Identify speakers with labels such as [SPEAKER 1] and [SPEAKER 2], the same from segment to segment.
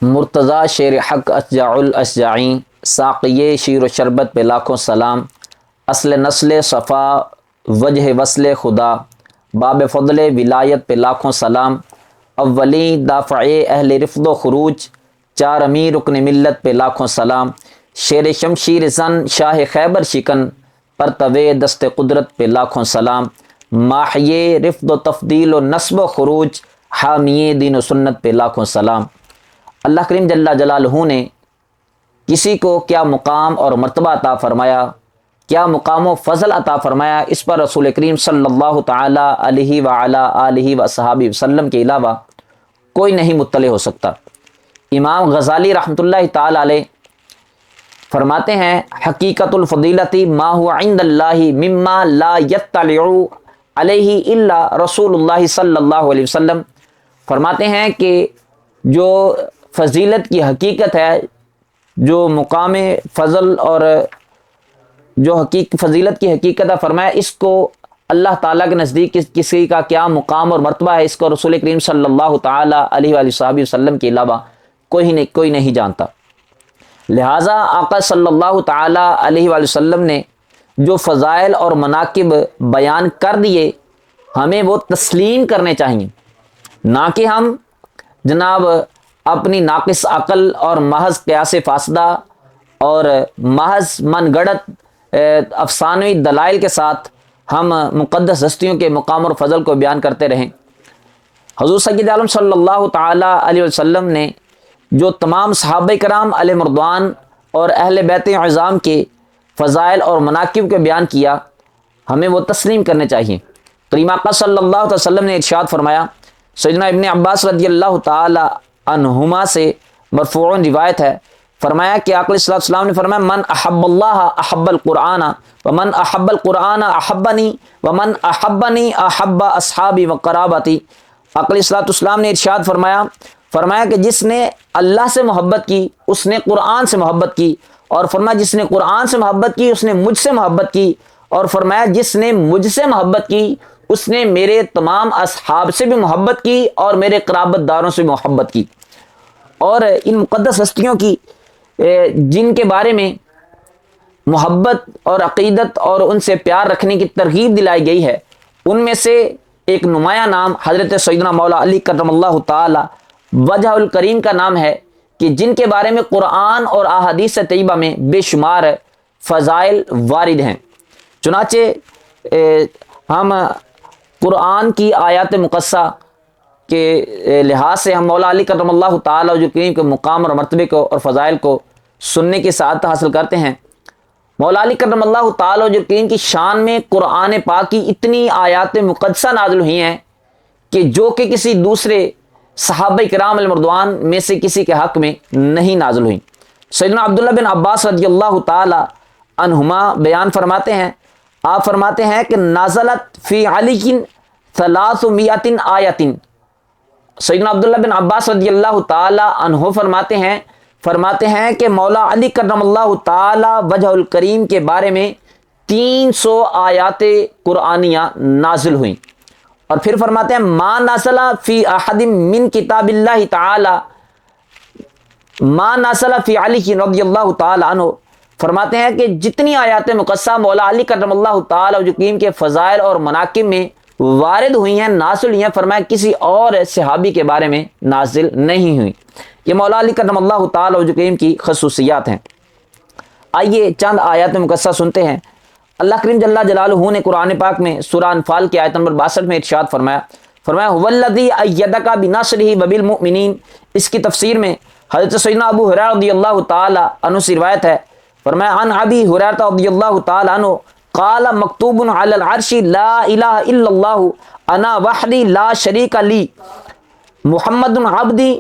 [SPEAKER 1] مرتضی شیر حق اشجاع الاشجاعی، ساقی شیر و شربت پہ لاکھوں سلام، اصل نسل صفا وجہ وصل خدا، باب فضل ولایت پہ لاکھوں سلام، اولی دافع اہل رفض و خروج، چار امیر رکن ملت پہ لاکھوں سلام، شیر شمشیر زن شاہ خیبر شکن، پرتوے دست قدرت پہ لاکھوں سلام، ماحیے رفض و تفضیل و نسب و خروج، حامی دین و سنت پہ لاکھوں سلام۔ اللہ کریم جل جلالہ نے کسی کو کیا مقام اور مرتبہ عطا فرمایا، کیا مقام و فضل عطا فرمایا، اس پر رسول کریم صلی اللہ تعالی علیہ وعلی آلہ وصحابہ وسلم کے علاوہ کوئی نہیں مطلع ہو سکتا۔ امام غزالی رحمۃ اللہ تعالی علیہ فرماتے ہیں حقیقت الفضیلت ما هو عند اللہ مما لا یطلع علیہ الا رسول اللہ صلی اللہ علیہ وسلم، فرماتے ہیں کہ جو فضیلت کی حقیقت ہے، جو مقام فضل اور جو فضیلت کی حقیقت ہے، فرمایا اس کو اللہ تعالیٰ کے نزدیک کسی کا کیا مقام اور مرتبہ ہے، اس کو رسول کریم صلی اللہ تعالیٰ علیہ وآلہ وسلم کے علاوہ کوئی نہیں جانتا۔ لہٰذا آقا صلی اللہ تعالیٰ علیہ وآلہ وسلم نے جو فضائل اور مناقب بیان کر دیے، ہمیں وہ تسلیم کرنے چاہیے، نہ کہ ہم جناب اپنی ناقص عقل اور محض قیاس فاسدہ اور محض من گڑت افسانوی دلائل کے ساتھ ہم مقدس ہستیوں کے مقام اور فضل کو بیان کرتے رہیں۔ حضور سید عالم صلی اللہ تعالیٰ علیہ وسلم نے جو تمام صحابہ کرام علیہ رضوان اور اہل بیت عظام کے فضائل اور مناقب کو بیان کیا، ہمیں وہ تسلیم کرنے چاہیے۔ کریم آقا صلی اللہ علیہ وسلم نے ارشاد فرمایا، سیدنا ابن عباس رضی اللہ تعالی عنہما سے مرفوع روایت ہے، فرمایا کہ آقا صلی اللہ علیہ وسلم نے فرمایا من احب اللہ احب القرآن ومن احب القرآن احبنی ومن احبنی احب اصحابی و قرابتی۔ آقا صلی اللہ علیہ وسلم نے ارشاد فرمایا کہ جس نے اللہ سے محبت کی اس نے قرآن سے محبت کی، اور فرمایا جس نے قرآن سے محبت کی اس نے مجھ سے محبت کی، اور فرمایا جس نے مجھ سے محبت کی اس نے میرے تمام اصحاب سے بھی محبت کی اور میرے قرابت داروں سے بھی محبت کی۔ اور ان مقدس ہستیوں کی جن کے بارے میں محبت اور عقیدت اور ان سے پیار رکھنے کی ترغیب دلائی گئی ہے، ان میں سے ایک نمایاں نام حضرت سیدنا مولا علی کرم اللہ تعالی وجہ الکریم کا نام ہے، کہ جن کے بارے میں قرآن اور احادیث طیبہ میں بے شمار فضائل وارد ہیں۔ چنانچہ ہم قرآن کی آیات مقدسہ کے لحاظ سے ہم مولا علی کرم اللہ تعالی وجہ الکریم کے مقام اور مرتبے کو اور فضائل کو سننے کی سعادت حاصل کرتے ہیں۔ مولا علی کرم اللہ تعالی وجہ الکریم کی شان میں قرآن پاک کی اتنی آیات مقدسہ نازل ہوئی ہیں کہ جو کہ کسی دوسرے صحابہ کرام علیہ رضوان میں سے کسی کے حق میں نہیں نازل ہوئی۔ سیدنا عبداللہ بن عباس رضی اللہ تعالی عنہما بیان فرماتے ہیں، آپ فرماتے ہیں کہ نازلت فی علی 300 آیت۔ سیدنا عبداللہ بن عباس رضی اللہ تعالی عنہ فرماتے ہیں کہ مولا علی کرم اللہ تعالی وجہ الکریم کے بارے میں 300 آیات قرآنیہ نازل ہوئیں۔ اور پھر فرماتے ہیں ما نازل فی احد من کتاب اللہ تعالی ما نازل فی علی رضی اللہ تعالی عنہ، فرماتے ہیں کہ جتنی آیات مقدسہ مولا علی کرم اللہ تعالی وجہ الکریم کے فضائل اور مناقب میں وارد ہوئی ہیں، نازل ہوئی ہیں، فرمایا کسی اور صحابی کے بارے میں نازل نہیں ہوئی۔ یہ مولا علی کرم اللہ تعالی وجہ الکریم کی خصوصیات ہیں۔ آئیے چند آیات مقدسہ سنتے ہیں۔ اللہ کریم جل جلالہ نے قرآن پاک میں سورہ انفال کی آیت نمبر 62 میں ارشاد فرمایا والذی ایدک بنصرہ وبالمؤمنین۔ اس کی تفسیر میں حضرت سیدنا ابو ہریرہ رضی اللہ تعالی عنہ سے روایت ہے، فرمایا عن ابی ہریرہ رضی اللہ تعالی عنہ قال مکتوب علی العرش لا الہ الا اللہ انا وحدی لا شریک لی محمد عبدی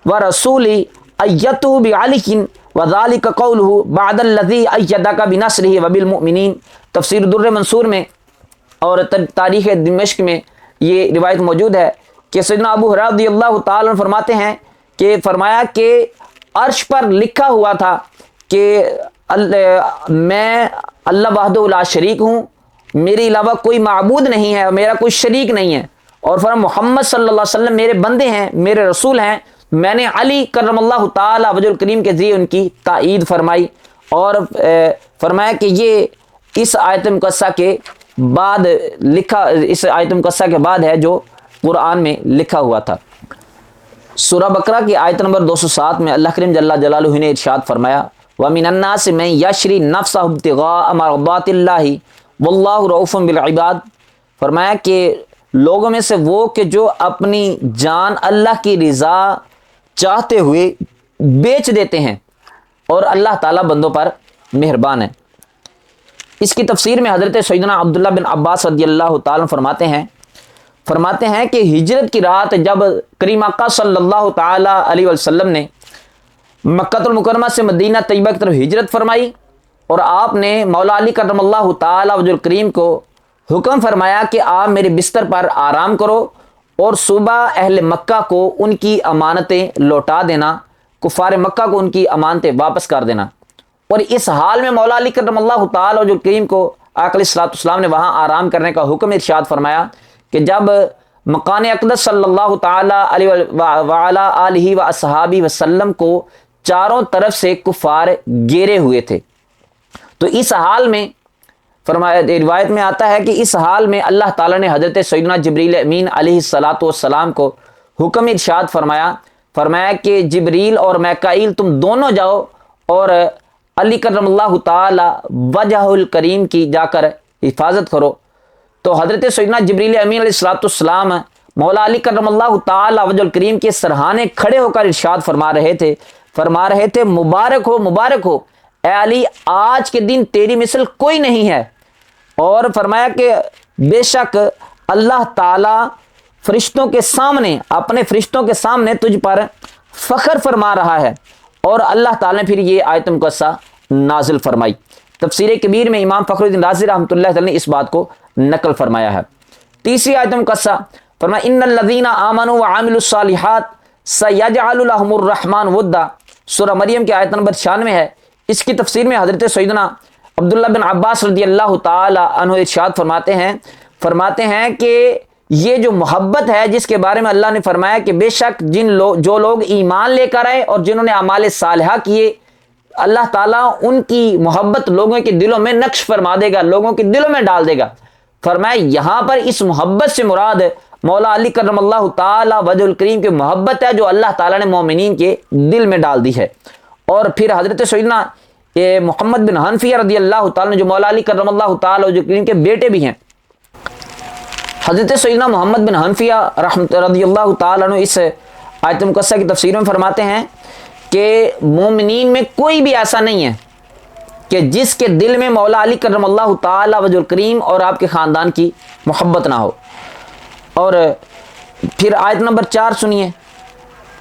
[SPEAKER 1] ورسولی ایتہ بعلی وذالک قولہ بعد الذی ایدک بنصرہ وبالمؤمنین۔ تفسیر در منصور میں اور تاریخ دمشق میں یہ روایت موجود ہے کہ سیدنا ابو ہریرہ رضی اللہ تعالی عنہ فرماتے ہیں کہ فرمایا کہ عرش پر لکھا ہوا تھا کہ میں اللہ وحدہ لا شریک ہوں، میرے علاوہ کوئی معبود نہیں ہے، میرا کوئی شریک نہیں ہے، اور فرمایا محمد صلی اللہ علیہ وسلم میرے بندے ہیں، میرے رسول ہیں، میں نے علی کرم اللہ تعالی وجہ الکریم کے ذریعے ان کی تائید فرمائی اور فرمایا کہ یہ اس آیت مقدسہ کے بعد اس آیت مقدسہ کے بعد ہے جو قرآن میں لکھا ہوا تھا۔ سورہ بقرہ کی آیت نمبر 207 میں اللہ کریم جل جلالہ نے ارشاد فرمایا وَمِنَ النَّاسِ مَن يَشْرِي نَفْسَهُ ابْتِغَاءَ مَرْضَاتِ اللَّهِ وَاللَّهُ رَءُوفٌ بِالْعِبَادِ، فرمایا کہ لوگوں میں سے وہ کہ جو اپنی جان اللہ کی رضا چاہتے ہوئے بیچ دیتے ہیں اور اللہ تعالیٰ بندوں پر مہربان ہے۔ اس کی تفسیر میں حضرت سیدنا عبداللہ بن عباس رضی اللہ تعالیٰ فرماتے ہیں کہ ہجرت کی رات جب کریم آقا صلی اللہ تعالیٰ علیہ وسلم نے مکہ المکرمہ سے مدینہ طیبہ کی طرف ہجرت فرمائی اور آپ نے مولا علی کرم اللہ تعالیٰ وجہ الکریم کو حکم فرمایا کہ آپ میرے بستر پر آرام کرو اور صبح اہل مکہ کو ان کی امانتیں لوٹا دینا، کفار مکہ کو ان کی امانتیں واپس کر دینا۔ اور اس حال میں مولا علی کرم اللہ تعالیٰ وجہ الکریم کو آقا علیہ السلام نے وہاں آرام کرنے کا حکم ارشاد فرمایا کہ جب مکان اقدس صلی اللہ تعالیٰ علیہ وعلا آلہ و اصحابہ وسلم کو چاروں طرف سے کفار گھیرے ہوئے تھے، تو اس حال میں فرمایا، روایت میں آتا ہے کہ اس حال میں اللہ تعالیٰ نے حضرت سیدنا جبریل امین علیہ السلام کو حکم ارشاد فرمایا کہ جبریل اور میکائیل تم دونوں جاؤ اور علی کرم اللہ تعالی وجہ الکریم کی جا کر حفاظت کرو۔ تو حضرت سیدنا جبریل امین علیہ السلام مولا علی کرم اللہ تعالی وجہ الکریم کے سرہانے کھڑے ہو کر ارشاد فرما رہے تھے مبارک ہو اے علی، آج کے دن تیری مثل کوئی نہیں ہے، اور فرمایا کہ بے شک اللہ تعالی اپنے فرشتوں کے سامنے تجھ پر فخر فرما رہا ہے۔ اور اللہ تعالی نے پھر یہ آیت مقدسہ نازل فرمائی۔ تفسیر کبیر میں امام فخر الدین رازی رحمۃ اللہ تعالی نے اس بات کو نقل فرمایا ہے۔ تیسری آیت مقدسہ فرمایا ان الذین آمنوا وعملوا الصالحات سیجعل لهم الرحمن ودا، سورہ مریم کی آیت نمبر 96 ہے۔ اس کی تفسیر میں حضرت سیدنا عبداللہ بن عباس رضی اللہ تعالی عنہ ارشاد فرماتے ہیں کہ یہ جو محبت ہے جس کے بارے میں اللہ نے فرمایا کہ بے شک جو لوگ ایمان لے کر آئے اور جنہوں نے اعمال صالحہ کیے، اللہ تعالیٰ ان کی محبت لوگوں کے دلوں میں نقش فرما دے گا، لوگوں کے دلوں میں ڈال دے گا۔ فرمایا یہاں پر اس محبت سے مراد مولا علی کرم اللہ تعالی وجہ الکریم کی محبت ہے جو اللہ تعالیٰ نے مومنین کے دل میں ڈال دی ہے۔ اور پھر حضرت سیدنا محمد بن حنفیہ رضی اللہ تعالیٰ جو مولا علی کرم اللہ تعالی وجہ الکریم کے بیٹے بھی ہیں، حضرت سیدنا محمد بن حنفیہ رضی اللہ تعالیٰ عنہ اس آیت مقدسہ کی تفسیر میں فرماتے ہیں کہ مومنین میں کوئی بھی ایسا نہیں ہے کہ جس کے دل میں مولا علی کرم اللہ تعالی وجہ الکریم اور آپ کے خاندان کی محبت نہ ہو۔ اور پھر آیت نمبر 4 سنیے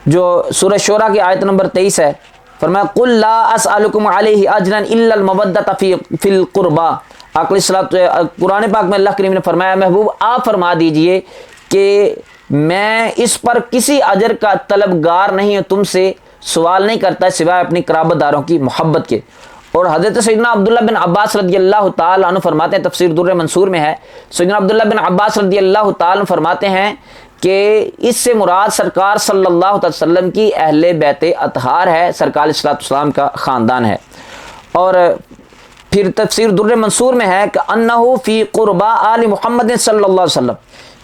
[SPEAKER 1] جو سورہ شورى کی آیت نمبر 23 ہے۔ فرمایا قل لا اسألکم علیہ اجرا الا المودۃ فی القربى، قرآن پاک میں اللہ کریم نے فرمایا محبوب آپ فرما دیجئے کہ میں اس پر کسی اجر کا طلبگار نہیں ہوں، تم سے سوال نہیں کرتا سوائے اپنی قرابت داروں کی محبت کے۔ اور حضرت سیدنا عبداللہ بن عباس رضی اللہ تعالیٰ عنہ فرماتے ہیں، تفسیر در منصور میں ہے، سیدنا عبداللہ بن عباس رضی اللہ تعالیٰ عنہ فرماتے ہیں کہ اس سے مراد سرکار صلی اللہ علیہ وسلم کی اہل بیت اطہار ہے، سرکار علیہ السلام کا خاندان ہے۔ اور پھر تفسیر در منصور میں ہے کہ انہو فی قربا آل محمد صلی اللہ علیہ وسلم،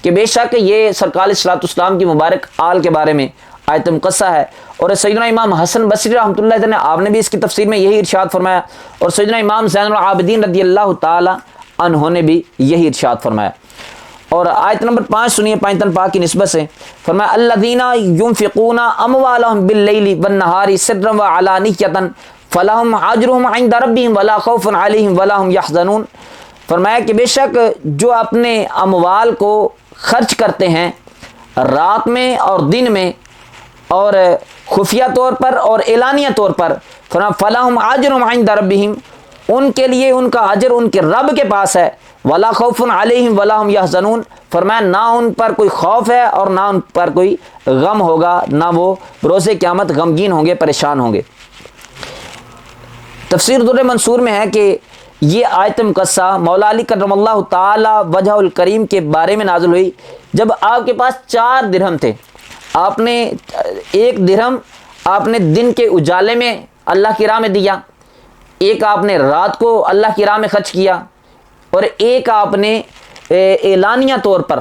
[SPEAKER 1] کہ بے شک یہ سرکار علیہ السلام کی مبارک آل کے بارے میں آیت مقدسہ ہے۔ اور سیدنا امام حسن بصری رحمۃ اللہ علیہ آپ نے بھی اس کی تفسیر میں یہی ارشاد فرمایا، اور سیدنا امام زین العابدین رضی اللہ تعالی عنہ نے بھی یہی ارشاد فرمایا۔ اور آیت نمبر 5 سنیے پائنتن پاک کی نسبت سے، فرمایا الذین ينفقون اموالهم باللیل والنہار سرا وعلانیۃ فلہم اجرہم عند ربہم ولا خوف علیہم ولا هم يحزنون۔ فرمایا کہ بے شک جو اپنے اموال کو خرچ کرتے ہیں رات میں اور دن میں اور خفیہ طور پر اور اعلانیہ طور پر، فرمایا فلہم اجرہم عند ربہم، ان کے لیے ان کا اجر ان کے رب کے پاس ہے، ولا خوف علیہم ولا هم يحزنون، فرمایا نہ ان پر کوئی خوف ہے اور نہ ان پر کوئی غم ہوگا، نہ وہ روز قیامت غمگین ہوں گے، پریشان ہوں گے۔ تفسیر در منصور میں ہے کہ یہ آیت مقدسہ مولا علی کرم اللہ تعالی وجہ الکریم کے بارے میں نازل ہوئی جب آپ کے پاس 4 درہم تھے۔ آپ نے 1 درہم آپ نے دن کے اجالے میں اللہ کی راہ میں دیا، ایک آپ نے رات کو اللہ کی راہ میں خرچ کیا، اور ایک آپ نے اعلانیہ طور پر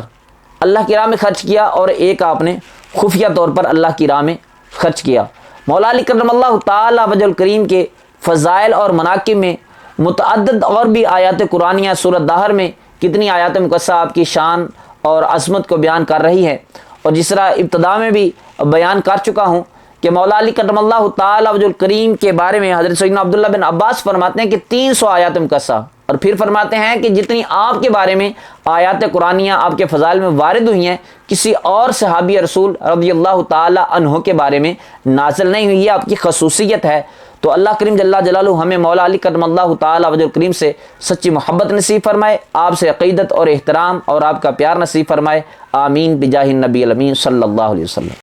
[SPEAKER 1] اللہ کی راہ میں خرچ کیا، اور ایک آپ نے خفیہ طور پر اللہ کی راہ میں خرچ کیا۔ مولا علی کرم اللہ تعالی وجہ الکریم کے فضائل اور مناقب میں متعدد اور بھی آیات قرآنیہ سورۃ دہر میں کتنی آیات مقدسہ آپ کی شان اور عظمت کو بیان کر رہی ہے، اور جس طرح ابتدا میں بھی بیان کر چکا ہوں کہ مولا علی کرم اللہ تعالی وجہ الکریم کے بارے میں حضرت سیدنا عبداللہ بن عباس فرماتے ہیں کہ 300 آیات مقدسہ، اور پھر فرماتے ہیں کہ جتنی آپ کے بارے میں آیات قرآنیہ آپ کے فضائل میں وارد ہوئی ہیں، کسی اور صحابی رسول رضی اللہ تعالی عنہ کے بارے میں نازل نہیں ہوئی، یہ آپ کی خصوصیت ہے۔ تو اللہ کریم جل جلالہ ہمیں مولا علی کرم اللہ تعالی وجہ الکریم سے سچی محبت نصیب فرمائے، آپ سے عقیدت اور احترام اور آپ کا پیار نصیب فرمائے، آمین بجاہ النبی الامین صلی اللہ علیہ وسلم۔